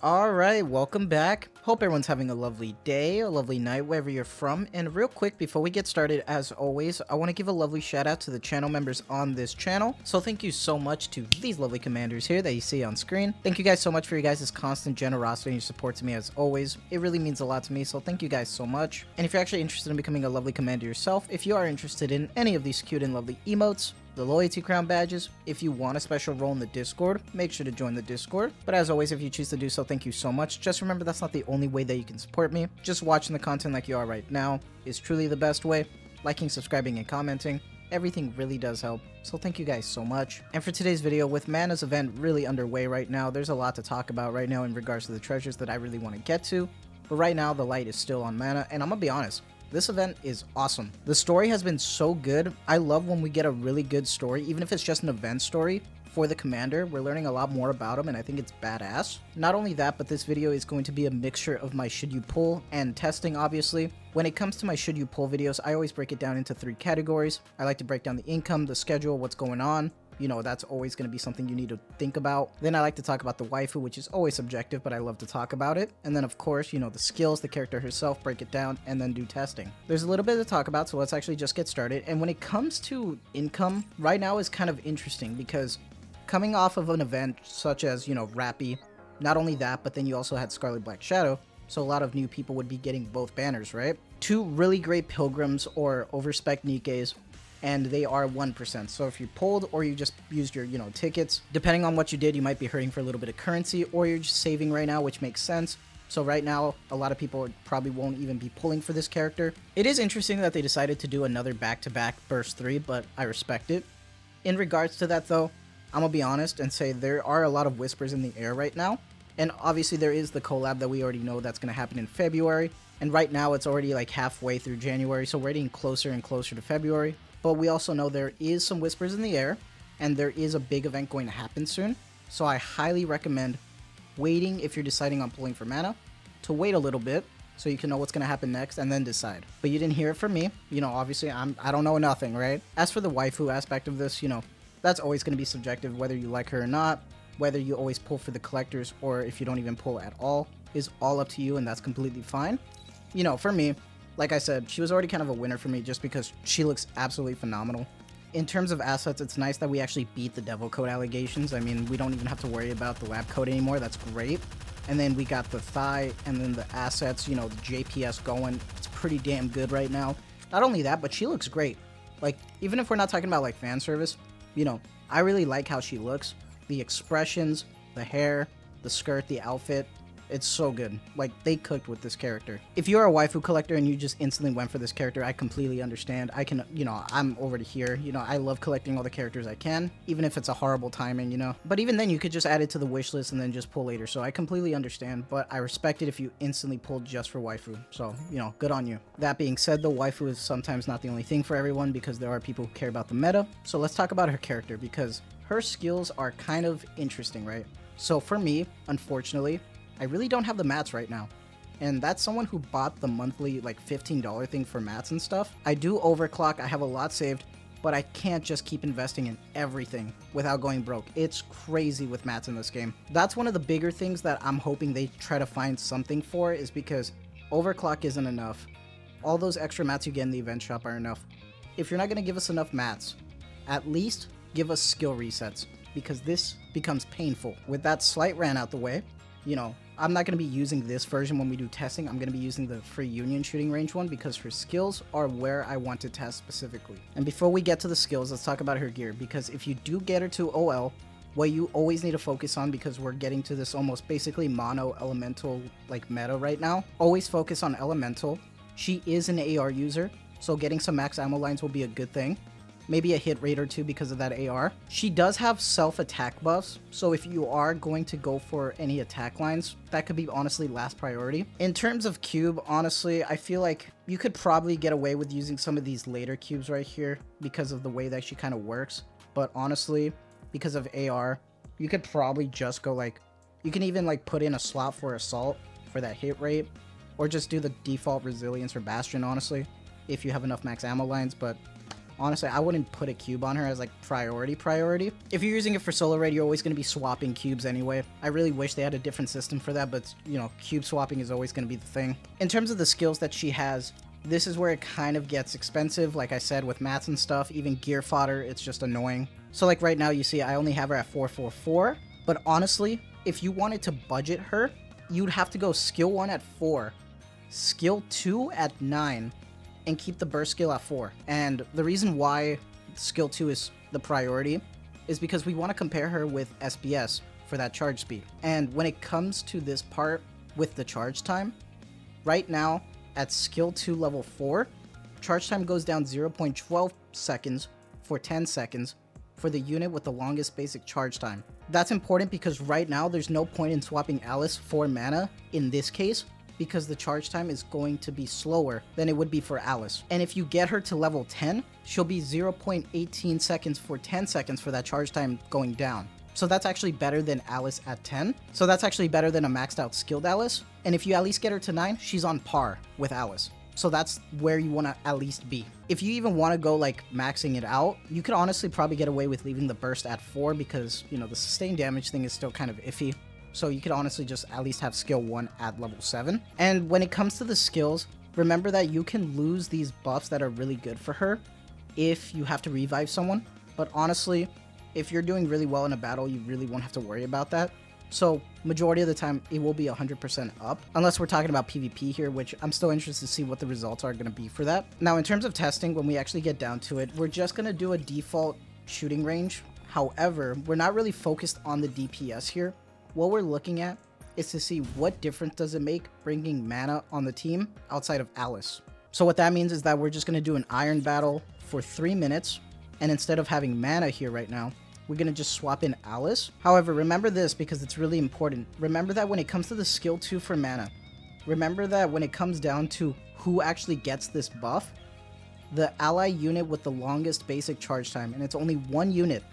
Alright, welcome back. Hope everyone's having a lovely day, a lovely night, wherever you're from. And real quick, before we get started, as always, I want to give a lovely shout out to the channel members on this channel. So thank you so much to these lovely commanders here that you see on screen. Thank you guys so much for your guys' constant generosity and your support to me as always. It really means a lot to me, so thank you guys so much. And if you're actually interested in becoming a lovely commander yourself, if you are interested in any of these cute and lovely emotes, the loyalty crown badges, if you want a special role in the Discord, make sure to join the Discord. But as always, if you choose to do so, thank you so much. Just remember that's not the only way that you can support me. Just watching the content like you are right now is truly the best way. Liking, subscribing, and commenting, everything really does help. So thank you guys so much. And for today's video, with Mana's event really underway right now, there's a lot to talk about right now in regards to the treasures that I really want to get to. But right now, the light is still on Mana, and I'm gonna be honest, this event is awesome. The story has been so good. I love when we get a really good story, even if it's just an event story for the commander. We're learning a lot more about him, and I think it's badass. Not only that, but this video is going to be a mixture of my should you pull and testing, obviously. When it comes to my should you pull videos, I always break it down into 3 categories. I like to break down the income, the schedule, what's going on. You know, that's always going to be something you need to think about. Then I like to talk about the waifu, which is always subjective, but I love to talk about it. And then, of course, you know, the skills, the character herself, break it down, and then do testing. There's a little bit to talk about, so let's actually just get started. And when it comes to income, right now is kind of interesting because coming off of an event such as, you know, Rappy, not only that, but then you also had Scarlet Black Shadow, so a lot of new people would be getting both banners, right? 2 really great pilgrims or overspec Nikkes, and they are 1%. So if you pulled or you just used your, you know, tickets, depending on what you did, you might be hurting for a little bit of currency, or you're just saving right now, which makes sense. So right now, a lot of people probably won't even be pulling for this character. It is interesting that they decided to do another back-to-back burst 3, but I respect it. In regards to that though, I'm gonna be honest and say there are a lot of whispers in the air right now. And obviously there is the collab that we already know that's gonna happen in February. And right now it's already like halfway through January, so we're getting closer and closer to February. But we also know there is some whispers in the air, and there is a big event going to happen soon. So I highly recommend waiting if you're deciding on pulling for Mana, to wait a little bit so you can know what's going to happen next and then decide. But you didn't hear it from me. You know, obviously I don't know nothing, right? As for the waifu aspect of this, you know, that's always going to be subjective, whether you like her or not, whether you always pull for the collectors or if you don't even pull at all is all up to you, and that's completely fine. You know, for me, like I said, she was already kind of a winner for me just because she looks absolutely phenomenal. In terms of assets, it's nice that we actually beat the devil code allegations. I mean, we don't even have to worry about the lab code anymore. That's great. And then we got the thigh and then the assets, you know, the JPS going. It's pretty damn good right now. Not only that, but she looks great. Like, even if we're not talking about like fan service, you know, I really like how she looks. The expressions, the hair, the skirt, the outfit. It's so good. Like, they cooked with this character. If you're a waifu collector and you just instantly went for this character, I completely understand. I can, you know, I'm already here. You know, I love collecting all the characters I can, even if it's a horrible timing, you know. But even then, you could just add it to the wish list and then just pull later. So I completely understand, but I respect it if you instantly pulled just for waifu. So, you know, good on you. That being said, though, waifu is sometimes not the only thing for everyone because there are people who care about the meta. So let's talk about her character because her skills are kind of interesting, right? So for me, unfortunately, I really don't have the mats right now. And that's someone who bought the monthly like $15 thing for mats and stuff. I do overclock, I have a lot saved, but I can't just keep investing in everything without going broke. It's crazy with mats in this game. That's one of the bigger things that I'm hoping they try to find something for, is because overclock isn't enough. All those extra mats you get in the event shop are enough. If you're not going to give us enough mats, at least give us skill resets, because this becomes painful. With that slight rant out the way, you know, I'm not going to be using this version when we do testing. I'm going to be using the free union shooting range one because her skills are where I want to test specifically. And before we get to the skills, let's talk about her gear, because if you do get her to OL, what you always need to focus on, because we're getting to this almost basically mono elemental like meta right now, always focus on elemental. She is an AR user, so getting some max ammo lines will be a good thing. Maybe a hit rate or 2 because of that AR. She does have self-attack buffs, so if you are going to go for any attack lines, that could be honestly last priority. In terms of cube, honestly, I feel like you could probably get away with using some of these later cubes right here because of the way that she kind of works. But honestly, because of AR, you could probably just go like, you can even like put in a slot for assault for that hit rate, or just do the default resilience for Bastion, honestly, if you have enough max ammo lines. But Honestly, I wouldn't put a cube on her as like priority. If you're using it for solo raid, you're always going to be swapping cubes anyway. I really wish they had a different system for that, but you know, cube swapping is always going to be the thing. In terms of the skills that she has, this is where it kind of gets expensive. Like I said, with mats and stuff, even gear fodder, it's just annoying. So like right now, you see I only have her at 444, but honestly, if you wanted to budget her, you'd have to go skill 1 at 4, skill 2 at 9, and keep the burst skill at 4. And the reason why skill 2 is the priority is because we want to compare her with SBS for that charge speed. And when it comes to this part with the charge time, right now at skill 2 level 4, charge time goes down 0.12 seconds for 10 seconds for the unit with the longest basic charge time. That's important because right now there's no point in swapping Alice for mana in this case, because the charge time is going to be slower than it would be for Alice. And if you get her to level 10, she'll be 0.18 seconds for 10 seconds for that charge time going down. So that's actually better than Alice at 10. So that's actually better than a maxed out skilled Alice. And if you at least get her to 9, she's on par with Alice. So that's where you want to at least be. If you even want to go like maxing it out, you could honestly probably get away with leaving the burst at 4 because, you know, the sustained damage thing is still kind of iffy. So you could honestly just at least have skill 1 at level 7. And when it comes to the skills, remember that you can lose these buffs that are really good for her if you have to revive someone. But honestly, if you're doing really well in a battle, you really won't have to worry about that. So majority of the time, it will be 100% up, unless we're talking about PvP here, which I'm still interested to see what the results are going to be for that. Now, in terms of testing, when we actually get down to it, we're just going to do a default shooting range. However, we're not really focused on the DPS here. What we're looking at is to see what difference does it make bringing mana on the team outside of Alice. So what that means is that we're just going to do an iron battle for 3 minutes, and instead of having mana here right now, we're going to just swap in Alice. However, remember this because it's really important. Remember that when it comes to the skill 2 for mana, remember that when it comes down to who actually gets this buff, the ally unit with the longest basic charge time, and it's only 1 unit.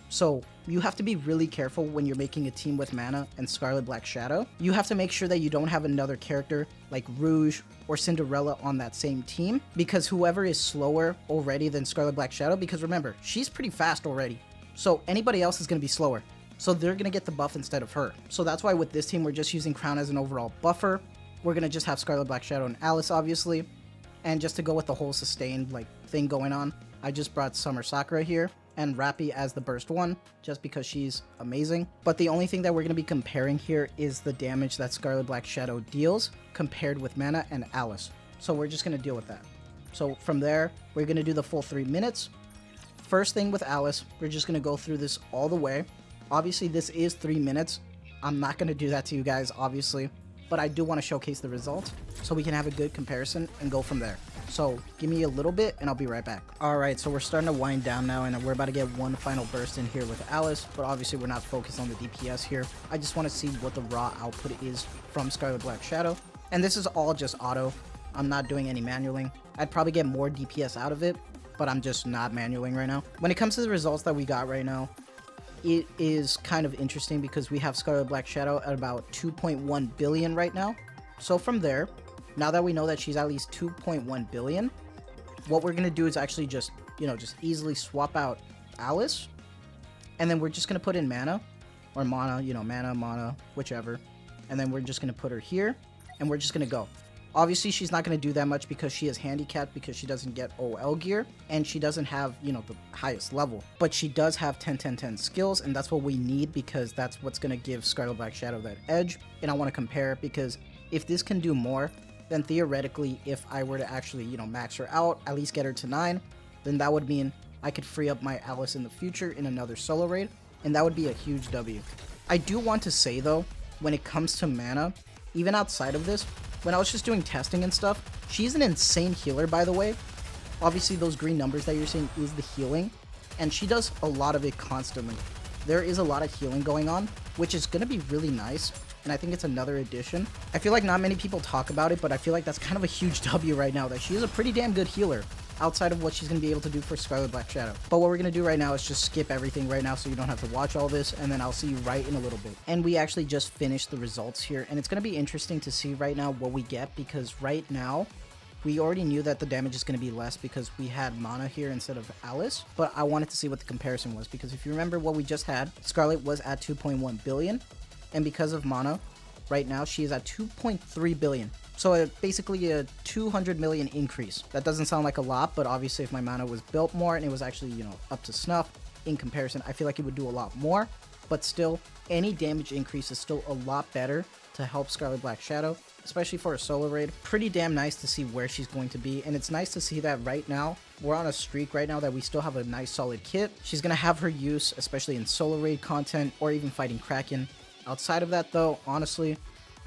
So you have to be really careful when you're making a team with mana and Scarlet Black Shadow. You have to make sure that you don't have another character like Rouge or Cinderella on that same team, because whoever is slower already than Scarlet Black Shadow, because remember, she's pretty fast already. So anybody else is going to be slower. So they're going to get the buff instead of her. So that's why with this team, we're just using Crown as an overall buffer. We're going to just have Scarlet Black Shadow and Alice, obviously. And just to go with the whole sustained like thing going on, I just brought Summer Sakura here and Rappy as the burst 1, just because she's amazing. But the only thing that we're going to be comparing here is the damage that Scarlet Black Shadow deals compared with mana and Alice. So we're just going to deal with that. So from there, we're going to do the full 3 minutes. First thing with Alice, we're just going to go through this all the way. Obviously, this is 3 minutes. I'm not going to do that to you guys, obviously, but I do want to showcase the results so we can have a good comparison and go from there. So give me a little bit and I'll be right back. All right, so we're starting to wind down now and we're about to get one final burst in here with Alice, but obviously we're not focused on the DPS here. I just want to see what the raw output is from Scarlet Black Shadow. And this is all just auto. I'm not doing any manualing. I'd probably get more DPS out of it, but I'm just not manualing right now. When it comes to the results that we got right now, it is kind of interesting because we have Scarlet Black Shadow at about 2.1 billion right now. So from there, now that we know that she's at least 2.1 billion, what we're going to do is actually just, just easily swap out Alice. And then we're just going to put in mana or mana, mana, whichever. And then we're just going to put her here and we're just going to go. Obviously, she's not going to do that much because she is handicapped because she doesn't get OL gear and she doesn't have, the highest level. But she does have 10-10-10 skills, and that's what we need because that's what's going to give Scarlet Black Shadow that edge. And I want to compare because if this can do more, then theoretically, if I were to actually, max her out, at least get her to 9, then that would mean I could free up my Alice in the future in another solo raid, and that would be a huge W. I do want to say, though, when it comes to mana, even outside of this, when I was just doing testing and stuff, she's an insane healer, by the way. Obviously, those green numbers that you're seeing is the healing, and she does a lot of it constantly. There is a lot of healing going on, which is going to be really nice, and I think it's another addition. I feel like not many people talk about it, but I feel like that's kind of a huge W right now, that she is a pretty damn good healer outside of what she's going to be able to do for Scarlet Black Shadow. But what we're going to do right now is just skip everything right now so you don't have to watch all this, and then I'll see you right in a little bit. And we actually just finished the results here, and it's going to be interesting to see right now what we get, because right now We already knew that the damage is going to be less because we had Mana here instead of Alice, but I wanted to see what the comparison was, because if you remember what we just had, Scarlet was at 2.1 billion, and because of Mana, right now she is at 2.3 billion. So basically a 200 million increase. That doesn't sound like a lot, but obviously if my Mana was built more and it was actually, you know, up to snuff in comparison, I feel like it would do a lot more. But still, any damage increase is still a lot better to help Scarlet Black Shadow, especially for a solo raid. Pretty damn nice to see where she's going to be, and it's nice to see that right now we're on a streak right now that we still have a nice solid kit. She's gonna have her use, especially in solo raid content or even fighting Kraken. Outside of that though, honestly,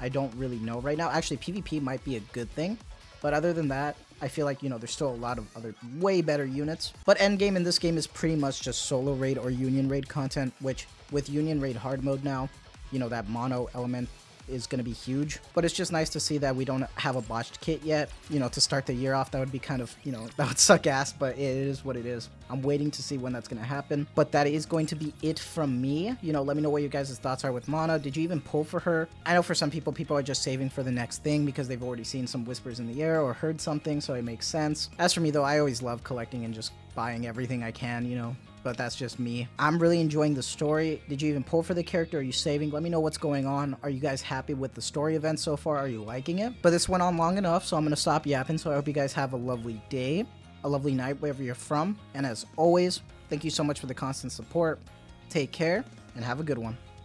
I don't really know right now. Actually, PvP might be a good thing, but other than that, I feel like, you know, there's still a lot of other way better units. But endgame in this game is pretty much just solo raid or union raid content, which with union raid hard mode now, you know, that mono element is going to be huge. But it's just nice to see that we don't have a botched kit yet, you know, to start the year off. That would be kind of, you know, that would suck ass, but it is what it is. I'm waiting to see when that's going to happen, but that is going to be it from me. You know, let me know what you guys' thoughts are with Mana. Did you even pull for her? I know for some people are just saving for the next thing because they've already seen some whispers in the air or heard something, so it makes sense. As for me though, I always love collecting and just buying everything I can, you know, but that's just me. I'm really enjoying the story. Did you even pull for the character? Are you saving? Let me know what's going on. Are you guys happy with the story event so far? Are you liking it? But this went on long enough, so I'm gonna stop yapping. So I hope you guys have a lovely day, a lovely night wherever you're from, and as always, thank you so much for the constant support. Take care and have a good one.